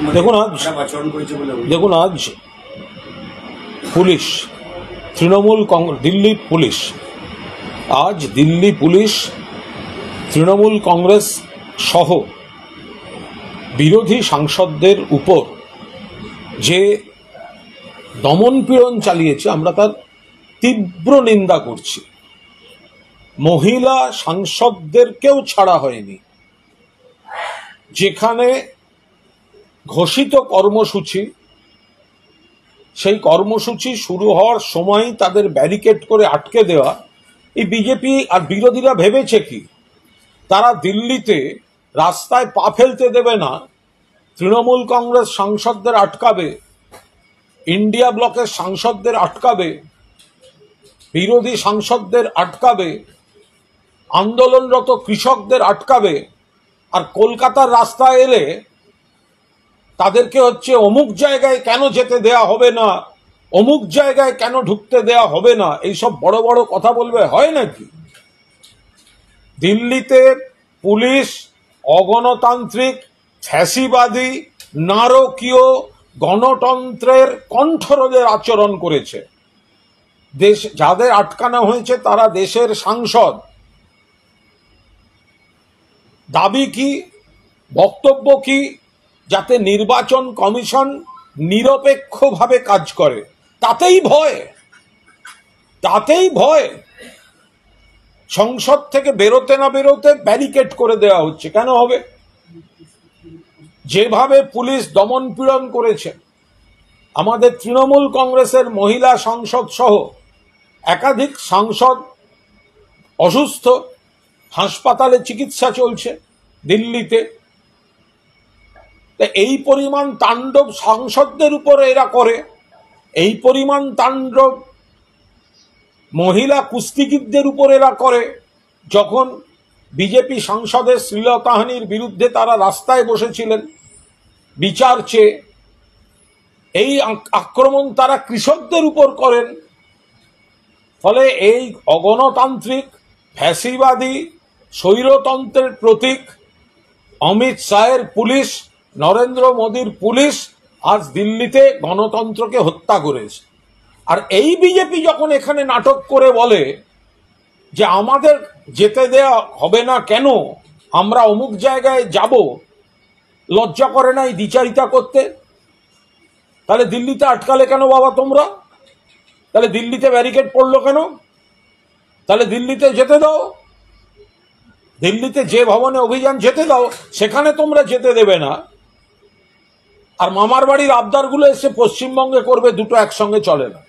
দেখুন আজ police Trinamool Delhi police আজ দিল্লি পুলিশ তৃণমূল কংগ্রেস সহ বিরোধী সাংসদদের উপর যে দমনপীড়ন চালিয়েছে আমরা তার তীব্র নিন্দা করছি। মহিলা সাংসদদেরকেও ছাড়া হয়নি। যেখানে ঘোষিত কর্মসূচি, সেই কর্মসূচি শুরু হওয়ার সময় তাদের ব্যারিকেড করে আটকে দেওয়া, এই বিজেপি আর বিরোধীরা ভেবেছে কি তারা দিল্লিতে রাস্তায় পা ফেলতে দেবে না, তৃণমূল কংগ্রেস সাংসদদের আটকাবে, ইন্ডিয়া ব্লকের সাংসদদের আটকাবে, বিরোধী সাংসদদের আটকাবে, আন্দোলনরত কৃষকদের আটকাবে, আর কলকাতার রাস্তায় এলে তাদেরকে হচ্ছে অমুক জায়গায় কেন যেতে দেয়া হবে না, অমুক জায়গায় কেন ঢুকতে দেয়া হবে না, এইসব বড় বড় কথা বলবে হয় নাকি? দিল্লিতে পুলিশ অগণতান্ত্রিক, ফ্যাসিবাদী, নারকীয়, গণতন্ত্রের কণ্ঠরোধের আচরণ করেছে। যাদের আটকানো হয়েছে তারা দেশের সাংসদ। দাবি কি, বক্তব্য কি? যাতে নির্বাচন কমিশন নিরপেক্ষভাবে কাজ করে। তাতেই ভয় সংসদ থেকে বেরোতে না বেরোতে ব্যারিকেড করে দেওয়া হচ্ছে। কেন হবে? যেভাবে পুলিশ দমন পীড়ন করেছে, আমাদের তৃণমূল কংগ্রেসের মহিলা সাংসদ সহ একাধিক সাংসদ অসুস্থ, হাসপাতালে চিকিৎসা চলছে দিল্লিতে। এই পরিমাণ তাণ্ডব সাংসদদের উপরে এরা করে, এই পরিমাণ তাণ্ডব মহিলা কুস্তিগীরদের উপর এরা করে। যখন বিজেপি সাংসদের শ্লীলতাহানির বিরুদ্ধে তারা রাস্তায় বসেছিলেন বিচার চেয়ে, এই আক্রমণ তারা কৃষকদের উপর করেন। ফলে এই অগণতান্ত্রিক, ফ্যাসিবাদী, স্বৈরতন্ত্রের প্রতীক অমিত শাহের পুলিশ, নরেন্দ্র মোদীর পুলিশ আজ দিল্লিতে গণতন্ত্রকে হত্যা করেছে। আর এই বিজেপি যখন এখানে নাটক করে বলে যে আমাদের যেতে দেয়া হবে না কেন, আমরা অমুক জায়গায় যাব, লজ্জা করে না এই দ্বিচারিতা করতে? তাহলে দিল্লিতে আটকালে কেন বাবা তোমরা? তাহলে দিল্লিতে ব্যারিকেড পড়লো কেন? তাহলে দিল্লিতে যেতে দাও, দিল্লিতে যে ভবনে অভিযান যেতে দাও, সেখানে তোমরা যেতে দেবে না। আর মামার বাড়ির আবদারগুলো এসে পশ্চিমবঙ্গে করবে, দুটো একসঙ্গে চলে না।